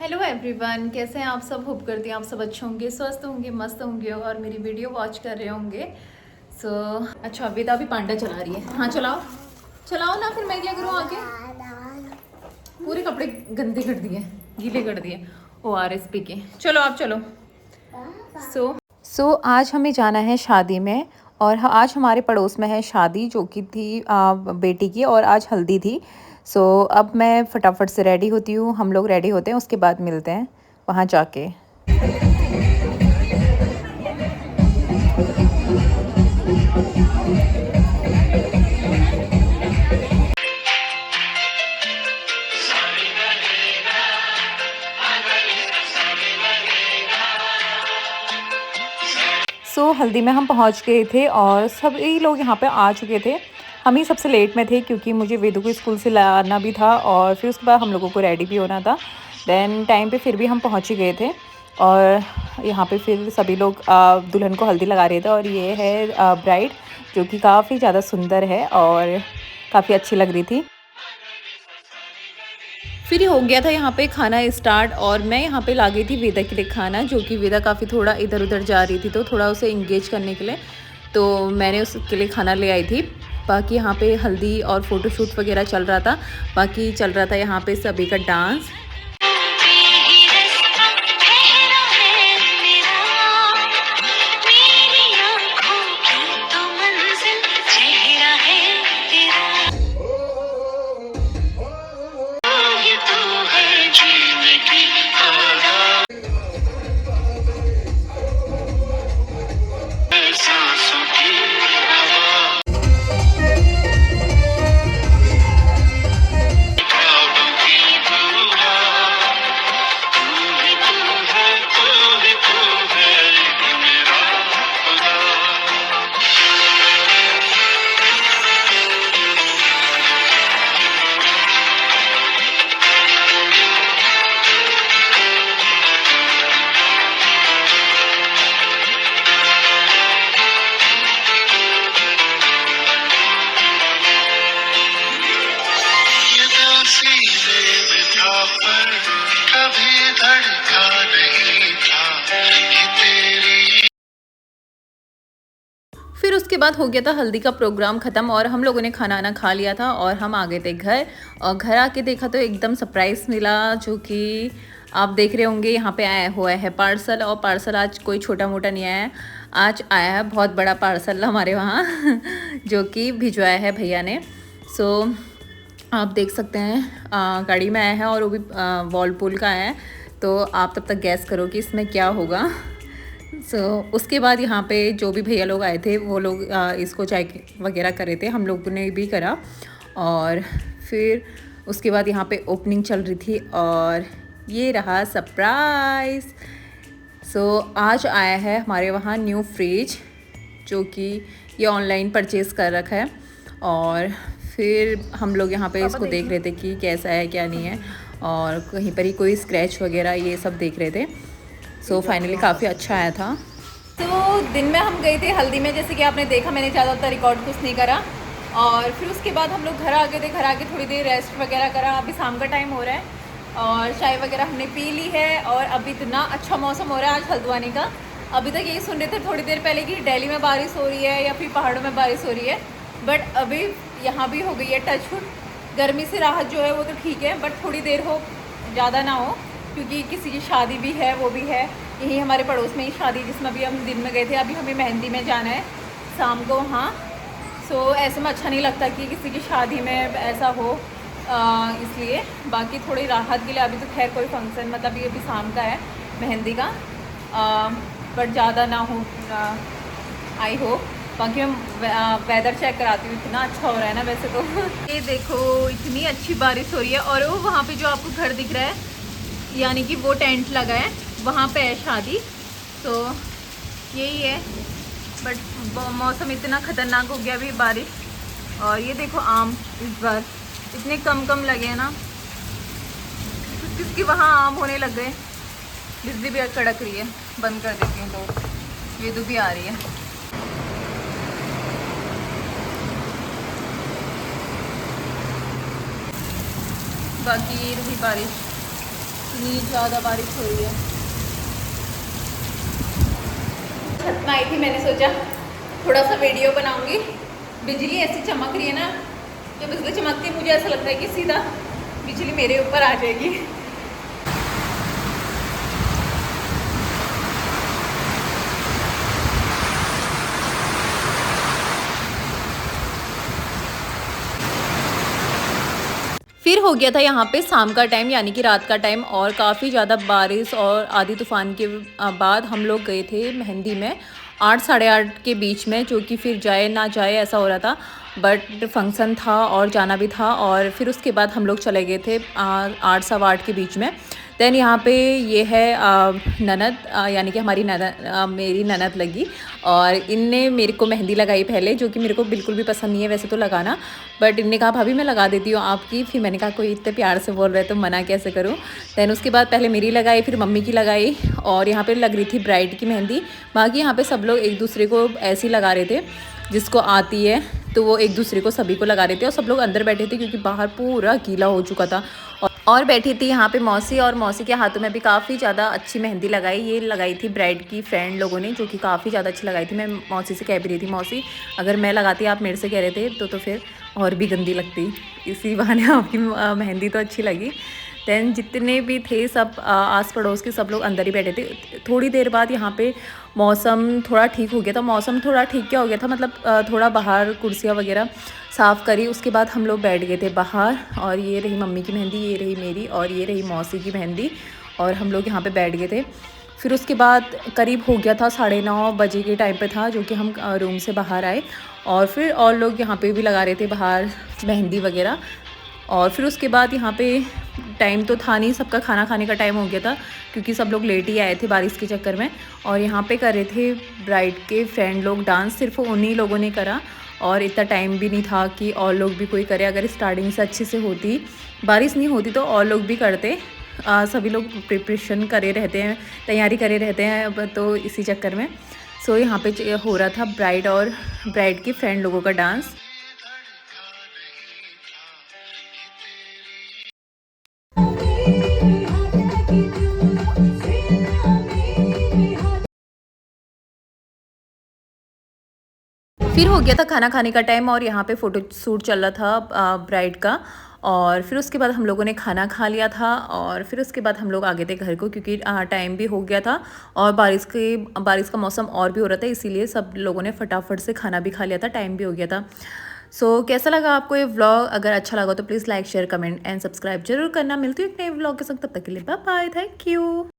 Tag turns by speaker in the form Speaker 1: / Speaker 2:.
Speaker 1: Hello everyone, कैसे हैं आप सब। होप करती हैं आप सब अच्छे होंगे, स्वस्थ होंगे, मस्त होंगे और मेरी वीडियो वॉच कर रहे होंगे। अच्छा वेदा भी पांडा चला रही है। हाँ चलाओ चलाओ ना, फिर मैं क्या करूँ आके। पूरे कपड़े गंदे कर दिए, गीले कर दिए। ORS पी के चलो आप चलो। आज हमें जाना है शादी में और आज हमारे पड़ोस में है शादी जो कि थी बेटी की, और आज हल्दी थी। अब मैं फटाफट से रेडी होती हूँ, हम लोग रेडी होते हैं, उसके बाद मिलते हैं वहाँ जाके। हल्दी में हम पहुँच गए थे और सभी लोग यहाँ पे आ चुके थे। हम ही सबसे लेट में थे क्योंकि मुझे वेदू को स्कूल से लाना भी था और फिर उसके बाद हम लोगों को रेडी भी होना था। देन टाइम पे फिर भी हम पहुँच ही गए थे और यहाँ पे फिर सभी लोग दुल्हन को हल्दी लगा रहे थे। और ये है ब्राइड जो कि काफ़ी ज़्यादा सुंदर है और काफ़ी अच्छी लग रही थी। फिर हो गया था यहाँ पे खाना स्टार्ट और मैं यहाँ पे ला गई थी वेदा के लिए खाना, जो कि वेदा काफ़ी थोड़ा इधर उधर जा रही थी तो थोड़ा उसे इंगेज करने के लिए तो मैंने उसके लिए खाना ले आई थी। बाकी यहाँ पे हल्दी और फ़ोटोशूट वगैरह चल रहा था, बाकी चल रहा था यहाँ पे सभी का डांस। फिर उसके बाद हो गया था हल्दी का प्रोग्राम ख़त्म और हम लोगों ने खाना आना खा लिया था और हम आ गए थे घर। और घर आके देखा तो एकदम सरप्राइज़ मिला, जो कि आप देख रहे होंगे यहाँ पे आया हुआ है पार्सल। और पार्सल आज कोई छोटा मोटा नहीं आया है, आज आया है बहुत बड़ा पार्सल हमारे वहाँ जो कि भिजवाया है भैया ने। आप देख सकते हैं गाड़ी में आया है और वो भी वॉलपूल का आया है। तो आप तब तक गैस करो कि इसमें क्या होगा। उसके बाद यहाँ पे जो भी भैया लोग आए थे वो लोग इसको चाय वगैरह करे थे, हम लोगों ने भी करा। और फिर उसके बाद यहाँ पे ओपनिंग चल रही थी और ये रहा सरप्राइज़। आज आया है हमारे वहाँ न्यू फ्रिज, जो कि ये ऑनलाइन परचेज़ कर रखा है। और फिर हम लोग यहाँ पे इसको देख रहे थे कि कैसा है क्या नहीं है, और कहीं पर ही कोई स्क्रैच वगैरह ये सब देख रहे थे। फाइनली काफ़ी अच्छा आया था। दिन में हम गए थे हल्दी में, जैसे कि आपने देखा, मैंने ज़्यादातर रिकॉर्ड कुछ नहीं करा। और फिर उसके बाद हम लोग घर आ गए थे, घर आके थोड़ी देर रेस्ट वगैरह करा। अभी शाम का टाइम हो रहा है और चाय वगैरह हमने पी ली है और अभी इतना अच्छा मौसम हो रहा है आज हल्द्वानी का। अभी तक यही सुन रहे थे थोड़ी देर पहले कि दिल्ली में बारिश हो रही है या फिर पहाड़ों में बारिश हो रही है, बट अभी यहाँ भी हो गई है टचवुड। गर्मी से राहत जो है वो तो ठीक है, बट थोड़ी देर हो, ज़्यादा ना हो, क्योंकि किसी की शादी भी है, वो भी है यही हमारे पड़ोस में ही शादी, जिसमें अभी हम दिन में गए थे। अभी हमें मेहंदी में जाना है शाम को वहाँ। ऐसे में अच्छा नहीं लगता कि किसी की शादी में ऐसा हो, इसलिए बाकी थोड़ी राहत के लिए अभी तो खैर कोई फंक्शन, मतलब ये अभी शाम का है मेहंदी का, बट ज़्यादा ना हो, आई होप। बाकी मैं वेदर चेक कराती हूँ, इतना अच्छा हो रहा है ना वैसे तो ये देखो इतनी अच्छी बारिश हो रही है। और वो वहाँ पे जो आपको घर दिख रहा है, यानी कि वो टेंट लगा है, वहाँ पे है शादी। यही है, बट मौसम इतना ख़तरनाक हो गया अभी बारिश। और ये देखो आम इस बार इतने कम लगे हैं ना, किसकी वहाँ आम होने लग गए। बिजली भी कड़क रही है, बंद कर देती हूँ तो ये भी आ रही है। बाकी ये रही बारिश, इतनी ज़्यादा बारिश हो रही है। छत में आई थी, मैंने सोचा थोड़ा सा वीडियो बनाऊंगी। बिजली ऐसी चमक रही है ना, जब बिजली चमकती है मुझे ऐसा लगता है कि सीधा बिजली मेरे ऊपर आ जाएगी। फिर हो गया था यहाँ पे शाम का टाइम यानी कि रात का टाइम, और काफ़ी ज़्यादा बारिश और आधी तूफ़ान के बाद हम लोग गए थे मेहंदी में 8 साढ़े 8 के बीच में, जो कि फिर जाए ना जाए ऐसा हो रहा था, बट फंक्शन था और जाना भी था। और फिर उसके बाद हम लोग चले गए थे 8 सवा 8 के बीच में। दैन यहाँ पे ये है ननद, यानी कि हमारी ननद, मेरी ननद लगी, और इनने मेरे को मेहंदी लगाई पहले, जो कि मेरे को बिल्कुल भी पसंद नहीं है वैसे तो लगाना, बट इनने कहा भाभी मैं लगा देती हूँ आपकी। फिर मैंने कहा कोई इतने प्यार से बोल रहे तो मना कैसे करूँ। दैन उसके बाद पहले मेरी लगाई, फिर मम्मी की लगाई, और यहाँ पे लग रही थी ब्राइड की मेहंदी। बाकी यहाँ पे सब लोग एक दूसरे को ऐसे ही लगा रहे थे, जिसको आती है तो वो एक दूसरे को सभी को लगा रहे थे। और सब लोग अंदर बैठे थे क्योंकि बाहर पूरा गीला हो चुका था। और बैठी थी यहाँ पे मौसी, और मौसी के हाथों में भी काफ़ी ज़्यादा अच्छी मेहंदी लगाई। ये लगाई थी ब्राइड की फ्रेंड लोगों ने, जो कि काफ़ी ज़्यादा अच्छी लगाई थी। मैं मौसी से कह भी रही थी, मौसी अगर मैं लगाती आप मेरे से कह रहे थे तो फिर और भी गंदी लगती, इसी बहाने आपकी मेहंदी तो अच्छी लगी। दैन जितने भी थे सब आस पड़ोस के सब लोग अंदर ही बैठे थे। थोड़ी देर बाद यहाँ पे मौसम थोड़ा ठीक हो गया था। मौसम थोड़ा ठीक क्या हो गया था, मतलब थोड़ा बाहर कुर्सियाँ वगैरह साफ़ करी, उसके बाद हम लोग बैठ गए थे बाहर। और ये रही मम्मी की मेहंदी, ये रही मेरी, और ये रही मौसी की मेहंदी, और हम लोग यहाँ पे बैठ गए थे। फिर उसके बाद करीब हो गया था 9:30 बजे के टाइम पे था, जो कि हम रूम से बाहर आए, और फिर और लोग यहाँ पे भी लगा रहे थे बाहर मेहंदी वगैरह। और फिर उसके बाद यहाँ पे टाइम तो था नहीं, सबका खाना खाने का टाइम हो गया था, क्योंकि सब लोग लेट ही आए थे बारिश के चक्कर में। और यहाँ पे कर रहे थे ब्राइड के फ्रेंड लोग डांस, सिर्फ उन्हीं लोगों ने करा, और इतना टाइम भी नहीं था कि और लोग भी कोई करे। अगर स्टार्टिंग से अच्छे से होती, बारिश नहीं होती, तो और लोग भी करते। सभी लोग प्रिपरेशन करे रहते हैं, तैयारी करे रहते हैं, तो इसी चक्कर में सो यहाँ पे हो रहा था ब्राइड और ब्राइड के फ्रेंड लोगों का डांस। फिर हो गया था खाना खाने का टाइम, और यहाँ पे फ़ोटो शूट चल रहा था ब्राइड का। और फिर उसके बाद हम लोगों ने खाना खा लिया था, और फिर उसके बाद हम लोग आ गए थे घर को, क्योंकि टाइम भी हो गया था और बारिश का मौसम और भी हो रहा था, इसीलिए सब लोगों ने फटाफट से खाना भी खा लिया था, टाइम भी हो गया था। सो कैसा लगा आपको ये व्लॉग? अगर अच्छा लगा तो please like share comment and subscribe जरूर करना। मिलती हूँ एक नए व्लॉग के साथ, तब तक के लिए बाय बाय, थैंक यू।